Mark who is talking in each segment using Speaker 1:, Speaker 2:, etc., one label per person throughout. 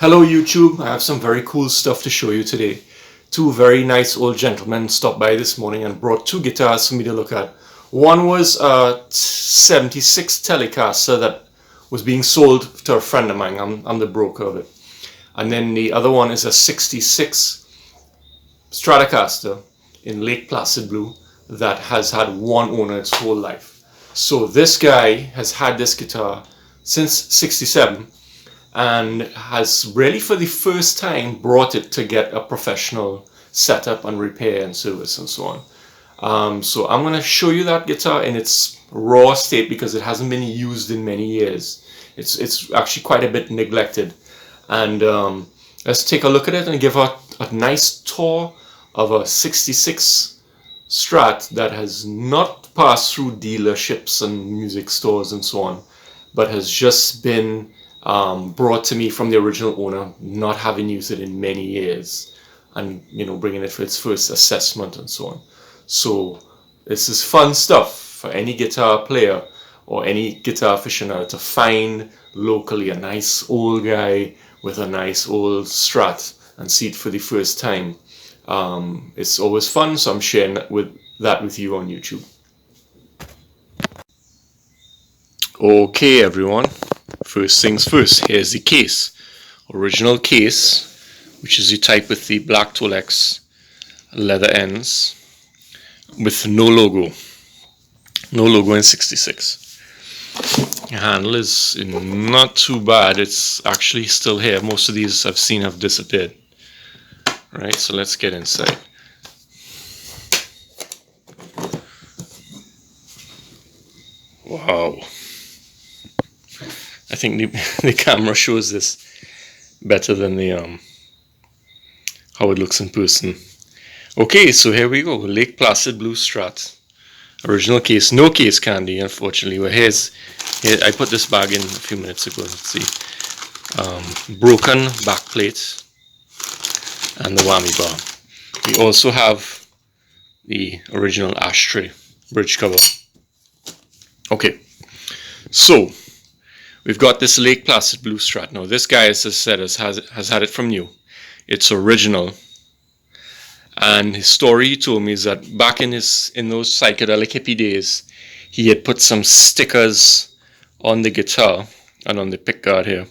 Speaker 1: Hello YouTube, I have some very cool stuff to show you today. Two very nice old gentlemen stopped by this morning and brought two guitars for me to look at. One was a 76 Telecaster that was being sold to a friend of mine. I'm the broker of it. And then the other one is a 66 Stratocaster in Lake Placid blue that has had one owner its whole life. So this guy has had this guitar since 67 and has really for the first time brought it to get a professional setup and repair and service and so on. So I'm going to show you that guitar in its raw state because it hasn't been used in many years. It's actually quite a bit neglected. And let's take a look at it and give a nice tour of a 66 Strat that has not passed through dealerships and music stores and so on, but has just been brought to me from the original owner, not having used it in many years, and bringing it for its first assessment and so on. So this is fun stuff for any guitar player or any guitar aficionado to find locally a nice old guy with a nice old Strat and see it for the first time. It's always fun, so I'm sharing that with you on YouTube. Okay everyone, first things first, here's the case. Original case, which is the type with the black Tolex leather ends with no logo. No logo in 66. The handle is not too bad, it's actually still here. Most of these I've seen have disappeared. Right, so let's get inside. Wow. I think the camera shows this better than the how it looks in person. Okay, so here we go. Lake Placid Blue Strat. Original case. No case candy, unfortunately. Well, here I put this bag in a few minutes ago. Let's see. Broken back plate and the whammy bar. We also have the original ashtray bridge cover. Okay, so we've got this Lake Placid Blue Strat. Now this guy, as I said, has had it from new. It's original, and his story he told me is that back in those psychedelic hippie days, he had put some stickers on the guitar and on the pickguard here.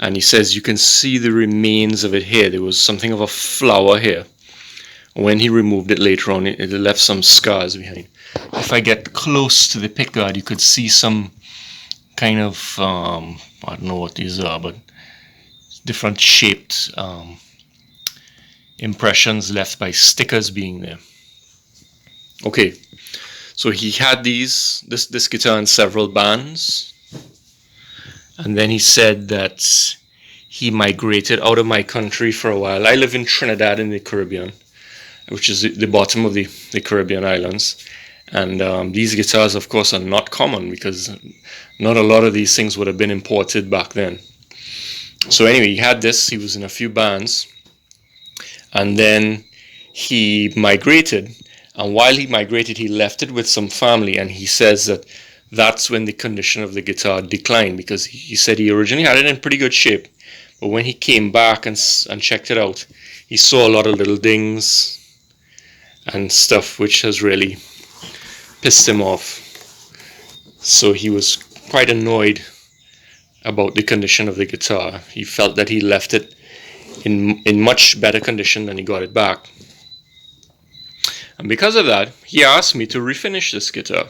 Speaker 1: And he says you can see the remains of it here. There was something of a flower here. When he removed it later on, it left some scars behind. If I get close to the pickguard, you could see some kind of, I don't know what these are, but different shaped impressions left by stickers being there. Okay, so he had this guitar in several bands. And then he said that he migrated out of my country for a while. I live in Trinidad in the Caribbean, which is the bottom of the Caribbean islands. And these guitars, of course, are not common because not a lot of these things would have been imported back then. So anyway, he had this. He was in a few bands. And then he migrated. And while he migrated, he left it with some family. And he says that that's when the condition of the guitar declined, because he said he originally had it in pretty good shape, but when he came back and checked it out, he saw a lot of little dings and stuff which has really pissed him off. So he was quite annoyed about the condition of the guitar. He felt that he left it in much better condition than he got it back. And because of that, he asked me to refinish this guitar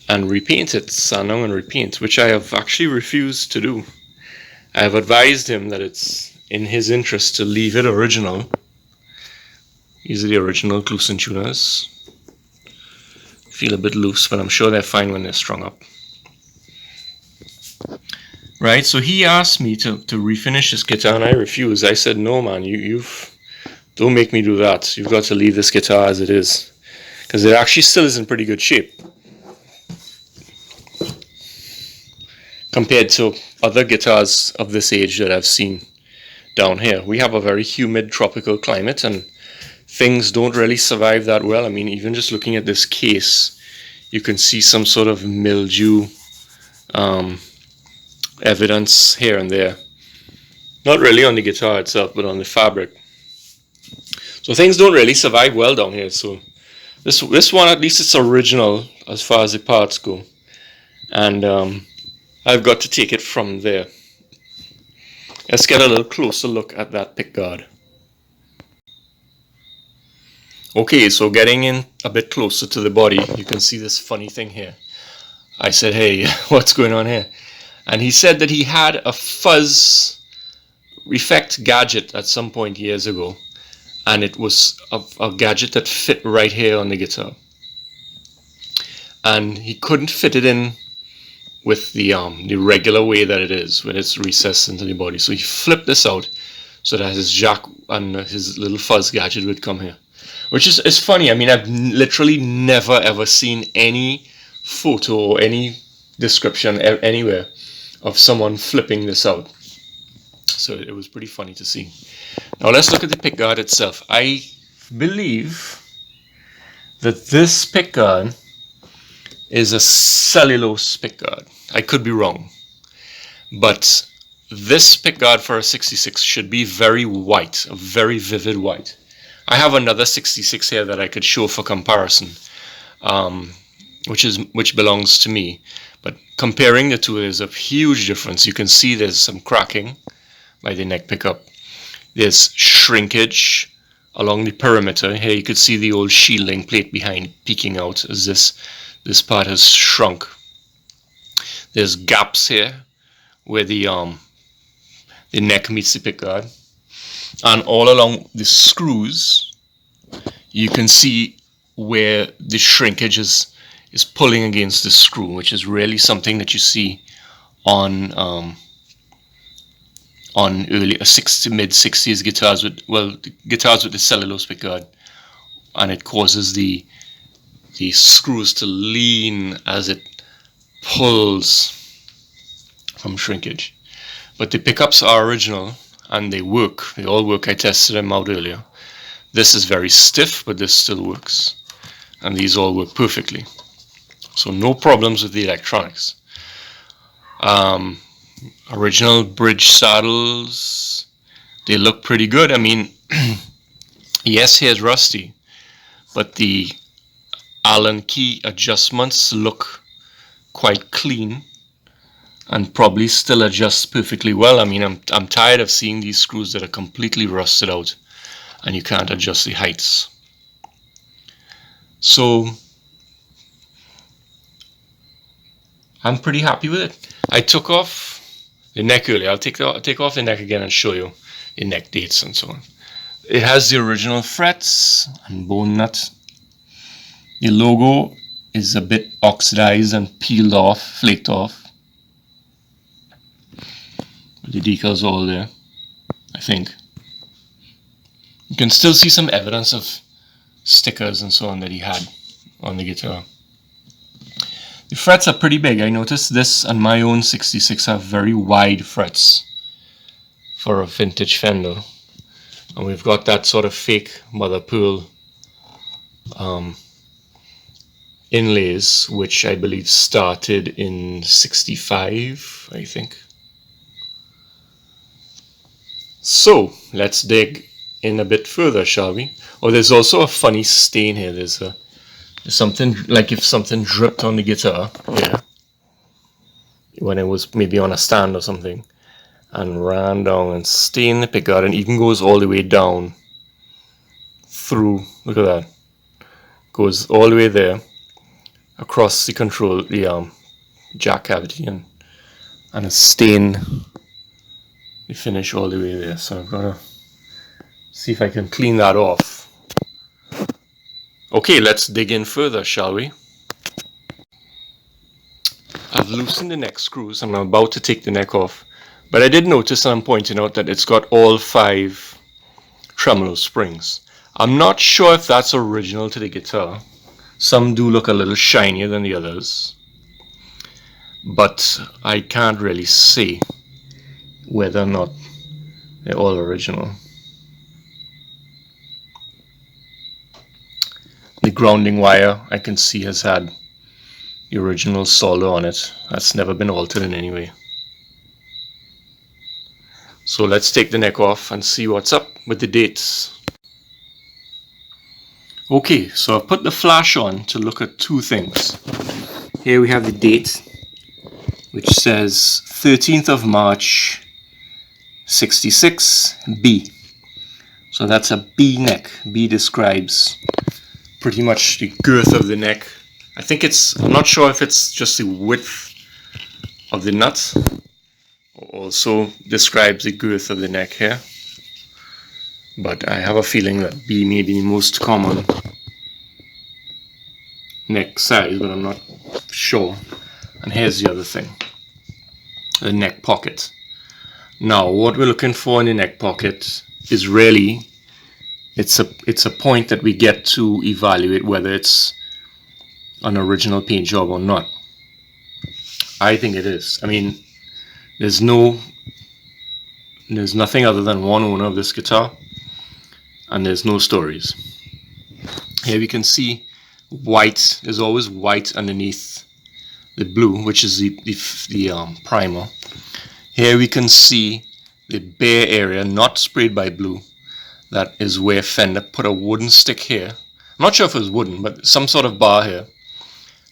Speaker 1: and repaint it, sand down and repaint, which I have actually refused to do. I have advised him that it's in his interest to leave it original. These are the original Clusen tuners. Feel a bit loose, but I'm sure they're fine when they're strung up. Right, so he asked me to refinish this guitar, and I refused. I said, no man, don't make me do that. You've got to leave this guitar as it is, because it actually still is in pretty good shape compared to other guitars of this age that I've seen down here. We have a very humid tropical climate, and things don't really survive that well. I mean, even just looking at this case, you can see some sort of mildew evidence here and there. Not really on the guitar itself, but on the fabric. So things don't really survive well down here. So this one, at least it's original as far as the parts go. And I've got to take it from there. Let's get a little closer look at that pickguard. Okay, so getting in a bit closer to the body, you can see this funny thing here. I said, hey, what's going on here? And he said that he had a fuzz effect gadget at some point years ago, and it was a gadget that fit right here on the guitar, and he couldn't fit it in with the regular way that it is when it's recessed into the body. So he flipped this out so that his jack and his little fuzz gadget would come here, which is funny. I mean, I've literally never ever seen any photo or any description anywhere of someone flipping this out. So it was pretty funny to see. Now let's look at the pickguard itself. I believe that this pickguard is a cellulose pickguard. I could be wrong, but this pickguard for a 66 should be very white, a very vivid white. I have another 66 here that I could show for comparison, which belongs to me. But comparing the two, there's a huge difference. You can see there's some cracking by the neck pickup. There's shrinkage along the perimeter. Here you could see the old shielding plate behind peeking out as this part has shrunk. There's gaps here where the neck meets the pickguard, and all along the screws you can see where the shrinkage is pulling against the screw, which is really something that you see on early mid 60s guitars with guitars with the cellulose pickguard, and it causes the screws to lean as it pulls from shrinkage. But the pickups are original and they work. They all work. I tested them out earlier. This is very stiff, but this still works, and these all work perfectly. So no problems with the electronics. Original bridge saddles, they look pretty good. I mean, yes, here's rusty, but the Allen key adjustments look quite clean and probably still adjust perfectly well. I mean, I'm tired of seeing these screws that are completely rusted out and you can't adjust the heights. So I'm pretty happy with it. I took off the neck earlier. I'll take off the neck again and show you the neck dates and so on. It has the original frets and bone nut. The logo is a bit oxidized and peeled off, flaked off. But the decals all there, I think. You can still see some evidence of stickers and so on that he had on the guitar. The frets are pretty big. I noticed this and my own 66 have very wide frets for a vintage Fender. And we've got that sort of fake mother pearl inlays, which I believe started in 65, I think. So let's dig in a bit further, shall we? Oh, there's also a funny stain here. There's something like if something dripped on the guitar, yeah, when it was maybe on a stand or something, and ran down and stained the pickguard, and even goes all the way down through. Look at that, goes all the way there across the jack cavity, and it's stained the finish all the way there. So I'm gonna see if I can clean that off. Okay, let's dig in further, shall we? I've loosened the neck screws and I'm about to take the neck off, but I did notice, and I'm pointing out, that it's got all 5 tremolo springs. I'm not sure if that's original to the guitar. Some do look a little shinier than the others, but I can't really see whether or not they're all original. The grounding wire I can see has had the original solder on it. That's never been altered in any way. So let's take the neck off and see what's up with the dates. Okay, so I've put the flash on to look at two things. Here we have the date, which says 13th of March 66 B. So that's a B neck. B describes pretty much the girth of the neck. I think I'm not sure if it's just the width of the nut, or also describes the girth of the neck here. But I have a feeling that B may be the most common neck size, but I'm not sure. And here's the other thing, the neck pocket. Now what we're looking for in the neck pocket is really, it's a point that we get to evaluate whether it's an original paint job or not. I think it is. I mean, there's nothing other than one owner of this guitar, and there's no stories. Here we can see white. There's always white underneath the blue, which is the primer. Here we can see the bare area, not sprayed by blue. That is where Fender put a wooden stick here. I'm not sure if it was wooden, but some sort of bar here.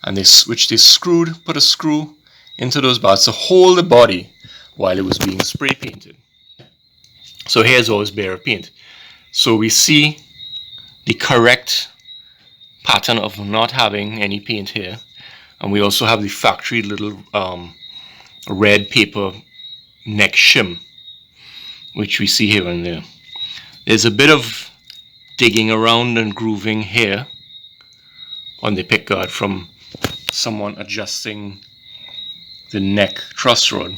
Speaker 1: And they put a screw into those bars to hold the body while it was being spray painted. So here's always bare paint. So we see the correct pattern of not having any paint here. And we also have the factory little red paper neck shim, which we see here and there. There's a bit of digging around and grooving here on the pickguard from someone adjusting the neck truss rod.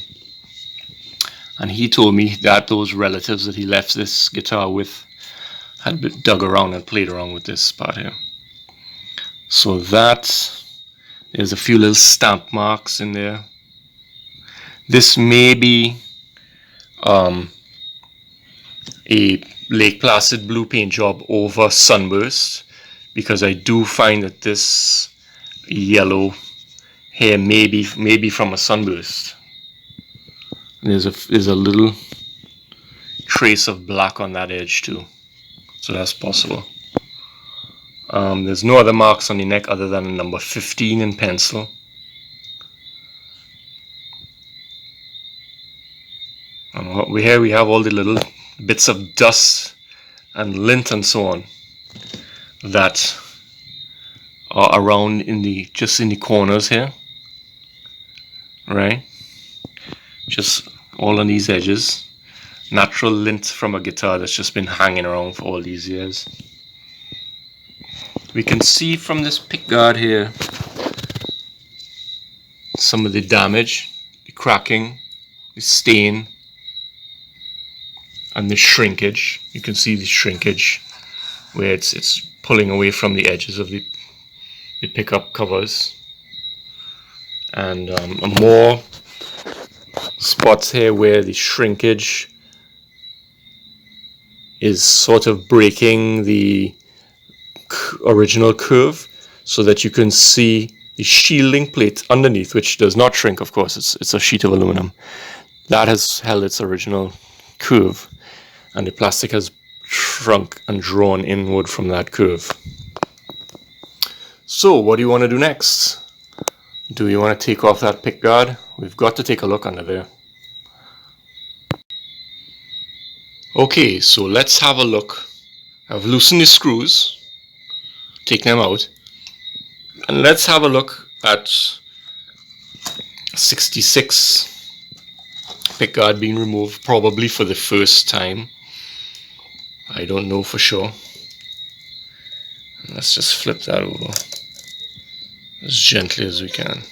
Speaker 1: And he told me that those relatives that he left this guitar with had dug around and played around with this part here. So there's a few little stamp marks in there. This may be a Lake Placid blue paint job over Sunburst, because I do find that this yellow here may be from a Sunburst. There's a little trace of black on that edge too, so that's possible. There's no other marks on the neck other than number 15 in pencil. And here we have all the little bits of dust and lint and so on that are around just in the corners here, right? Just all on these edges. Natural lint from a guitar that's just been hanging around for all these years. We can see from this pickguard here some of the damage, the cracking, the stain, and the shrinkage. You can see the shrinkage where it's pulling away from the edges of the pickup covers, and more spots here where the shrinkage is sort of breaking the original curve, so that you can see the shielding plate underneath, which does not shrink, of course. It's a sheet of aluminum that has held its original curve, and the plastic has shrunk and drawn inward from that curve. So what do you want to do next? Do you want to take off that pickguard? We've got to take a look under there. Okay, so let's have a look. I've loosened the screws, taken them out, and let's have a look at 66 pickguard being removed, probably for the first time. I don't know for sure. Let's just flip that over as gently as we can.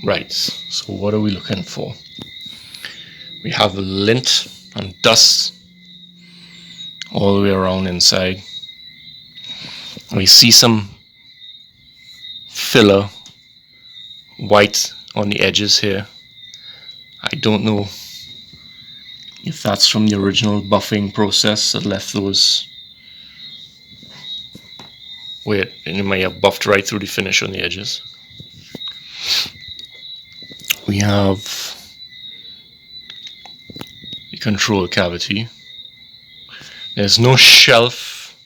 Speaker 1: Right, so what are we looking for? We have lint and dust all the way around inside. We see some filler white on the edges here. I don't know if that's from the original buffing process that left those where it may have buffed right through the finish on the edges. We have control cavity. There's no shelf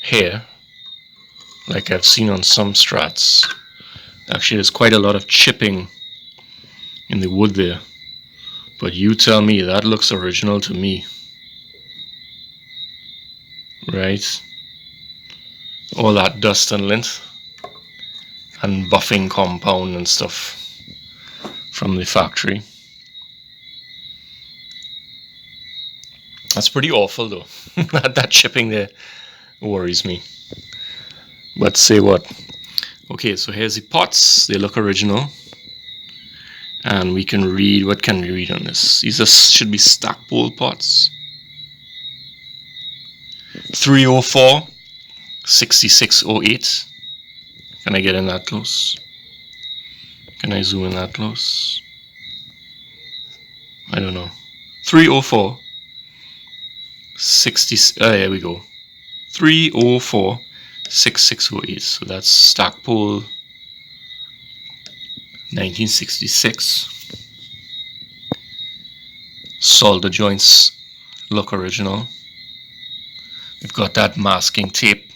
Speaker 1: here like I've seen on some strats. Actually, there's quite a lot of chipping in the wood there, but you tell me, that looks original to me, right? All that dust and lint and buffing compound and stuff from the factory. That's pretty awful though. That chipping there worries me. But say what? Okay, so here's the pots. They look original. And we can read, what can we read on this? These should be Stackpole pots. 304, 6608. Can I get in that close? Can I zoom in that close? I don't know. 304, 60, there we go. 304, 6608. So that's Stackpole 1966. Solder joints look original. We've got that masking tape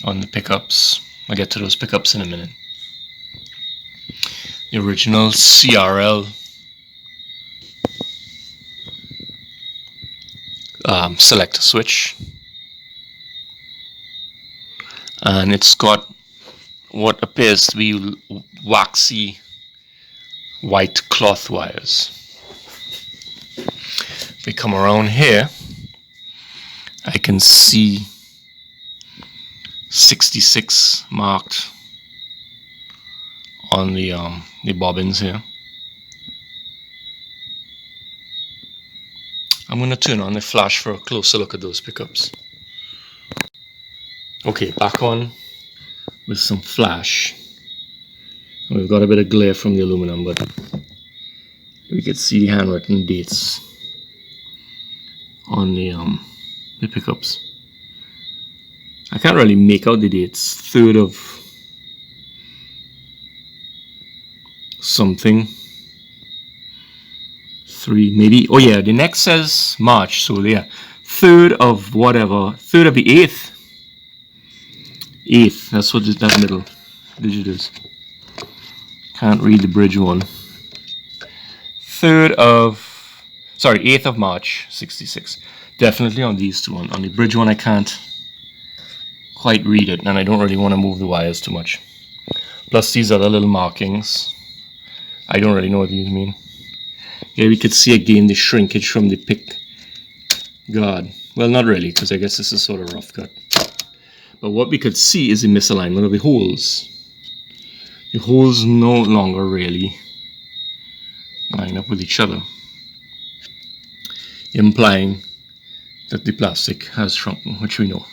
Speaker 1: on the pickups. I'll get to those pickups in a minute. The original CRL selector switch. And it's got what appears to be waxy white cloth wires. If we come around here, I can see 66 marked on the bobbins here. I'm going to turn on the flash for a closer look at those pickups. Okay, back on with some flash. We've got a bit of glare from the aluminum, but we can see the handwritten dates on the pickups. I can't really make out the dates. 3rd of something. 3 maybe. Oh yeah, the next says March, so yeah. 3rd of whatever. 3rd of the 8th. 8th, that's what that middle digit is. Can't read the bridge one. 8th of March, 66. Definitely on these two. On the bridge one I can't quite read it, and I don't really want to move the wires too much. Plus these other little markings, I don't really know what these mean. Here we could see again the shrinkage from the pick guard. Well, not really, because I guess this is sort of rough cut. But what we could see is the misalignment of the holes. The holes no longer really line up with each other, implying that the plastic has shrunken, which we know.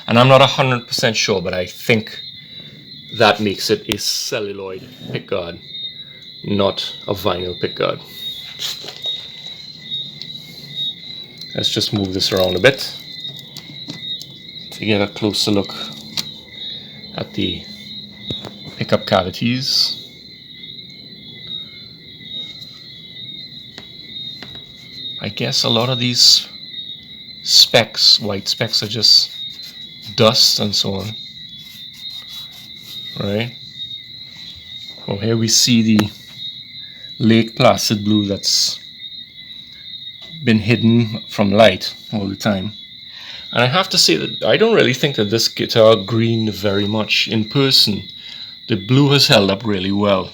Speaker 1: And I'm not 100% sure, but I think that makes it a celluloid pickguard, not a vinyl pickguard. Let's just move this around a bit to get a closer look at the pickup cavities. I guess a lot of these specks, white specks, are just dust and so on, right? Well, here we see the Lake Placid blue that's been hidden from light all the time. And I have to say that I don't really think that this guitar greened very much in person. The blue has held up really well.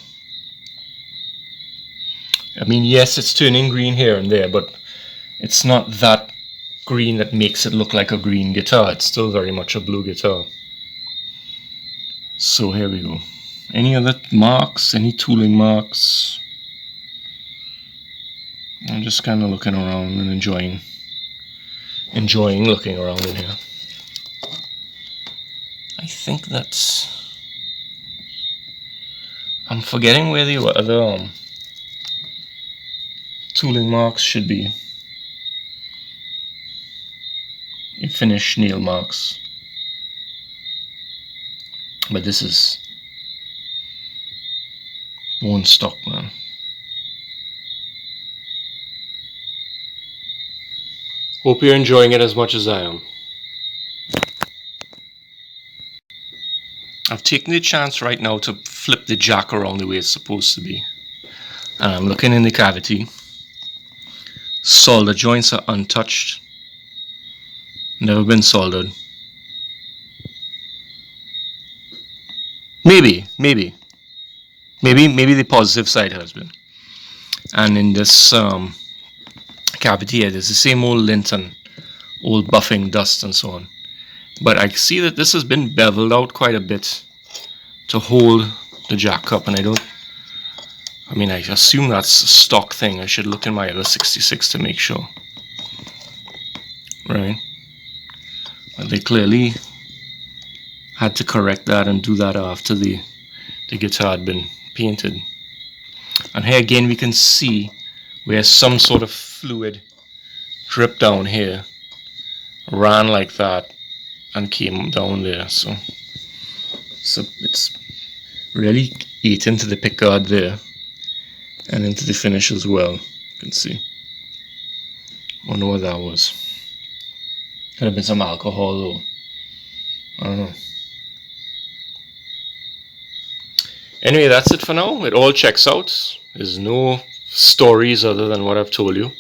Speaker 1: I mean, yes, it's turning green here and there, but it's not that green that makes it look like a green guitar. It's still very much a blue guitar. So here we go. Any other marks? Any tooling marks? I'm just kind of looking around and enjoying looking around in here. I think that's... I'm forgetting where the other tooling marks should be. Finished nail marks. But this is bone stock, man. Hope you're enjoying it as much as I am. I've taken the chance right now to flip the jack around the way it's supposed to be. And I'm looking in the cavity. Solder joints are untouched. Never been soldered. Maybe the positive side has been. And in this cavity here, there's the same old lint and old buffing dust and so on. But I see that this has been beveled out quite a bit to hold the jack up, and I assume that's a stock thing. I should look in my other 66 to make sure. Right? But they clearly had to correct that and do that after the guitar had been painted. And here again we can see where some sort of fluid dripped down here, ran like that, and came down there. So it's really ate into the pickguard there and into the finish as well. You can see. I wonder what that was. Could have been some alcohol though. I don't know. Anyway, that's it for now. It all checks out. There's no stories other than what I've told you.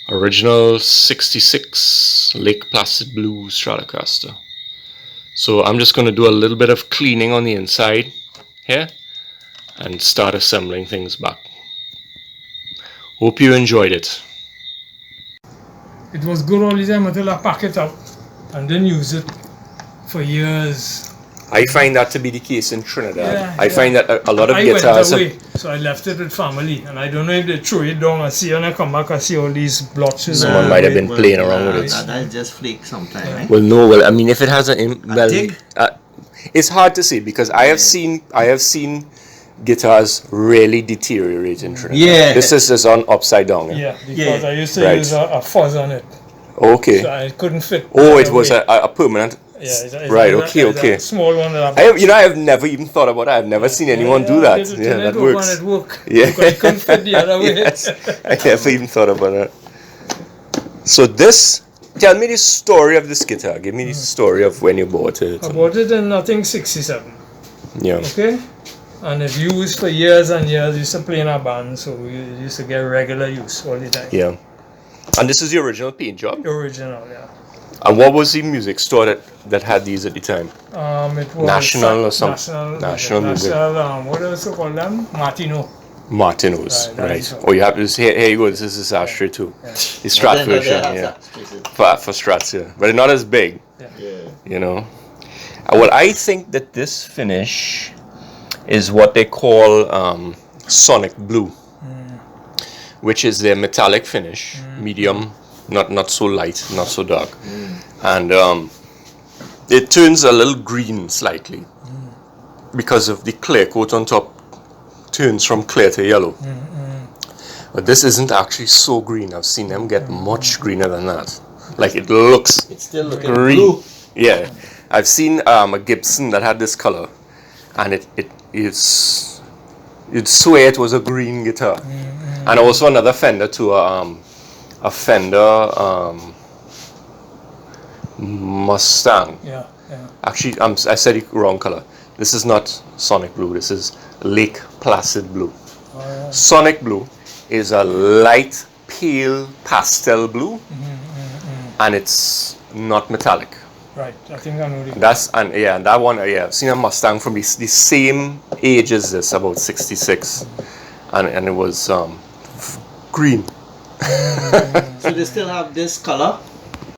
Speaker 1: Original 66 Lake Placid Blue Stratocaster. So I'm just going to do a little bit of cleaning on the inside here and start assembling things back. Hope you enjoyed it.
Speaker 2: It was good all the time until I pack it up and didn't use it for years.
Speaker 1: I find that to be the case in Trinidad.
Speaker 2: Yeah,
Speaker 1: I find that a lot of
Speaker 2: I
Speaker 1: guitars
Speaker 2: went away, so I left it with family, and I don't know if they threw it down. I see when I come back, I see all these blotches.
Speaker 1: Someone might have been playing around with it.
Speaker 3: That'll just flake sometime, right?
Speaker 1: Well, no. Well, I mean, if it has
Speaker 3: dig?
Speaker 1: It's hard to say because I have seen guitars really deteriorate in Trinidad.
Speaker 3: Yeah.
Speaker 1: This is just on upside down.
Speaker 2: Yeah, because I used to
Speaker 1: Right.
Speaker 2: use a fuzz on it,
Speaker 1: Okay.
Speaker 2: so I couldn't fit.
Speaker 1: Oh, it was a permanent.
Speaker 2: Yeah, it's
Speaker 1: Right.
Speaker 2: a-
Speaker 1: Okay.
Speaker 2: it's a
Speaker 1: Okay.
Speaker 2: small one that
Speaker 1: I have never even thought about that. I've never seen anyone do that. Yeah, that works.
Speaker 2: It worked.
Speaker 1: Yeah.
Speaker 2: Because I couldn't fit the other way.
Speaker 1: Yes. I never even thought about that. So tell me the story of this guitar. Give me the story of when you bought it.
Speaker 2: I bought it in, I think, 67.
Speaker 1: Yeah.
Speaker 2: Okay? And it used for years and years. Used to play in a band, so we used to get regular use all the time.
Speaker 1: Yeah. And this is the original paint job?
Speaker 2: The original, yeah.
Speaker 1: And what was the music store that had these at the time?
Speaker 2: It was
Speaker 1: National or some-
Speaker 2: National
Speaker 1: Music.
Speaker 2: what else you call them? Martino.
Speaker 1: Martinos,
Speaker 2: Right,
Speaker 1: right.
Speaker 2: so-
Speaker 1: Oh, you have this. Here you go. This is this ashtray too.
Speaker 2: Yeah.
Speaker 1: The Strat version, yeah. For Strats, yeah. But not as big, you know. Well, I think that this finish is what they call sonic blue, which is their metallic finish, medium, not so light, not so dark, and it turns a little green slightly because of the clear coat on top turns from clear to yellow. But this isn't actually so green. I've seen them get much greener than that. Like it looks
Speaker 3: It's still looking
Speaker 1: green.
Speaker 3: blue.
Speaker 1: Yeah, I've seen a Gibson that had this color, and you'd swear it was a green guitar. And also another Fender too, a Fender Mustang.
Speaker 2: Yeah, yeah.
Speaker 1: Actually, I said the wrong color. This is not Sonic Blue. This is Lake Placid Blue.
Speaker 2: Oh, yeah.
Speaker 1: Sonic Blue is a light, pale pastel blue, and it's not metallic.
Speaker 2: Right, I think I know the
Speaker 1: That one. I've seen a Mustang from the same age as this, about 66, and it was green.
Speaker 3: So they still have this color?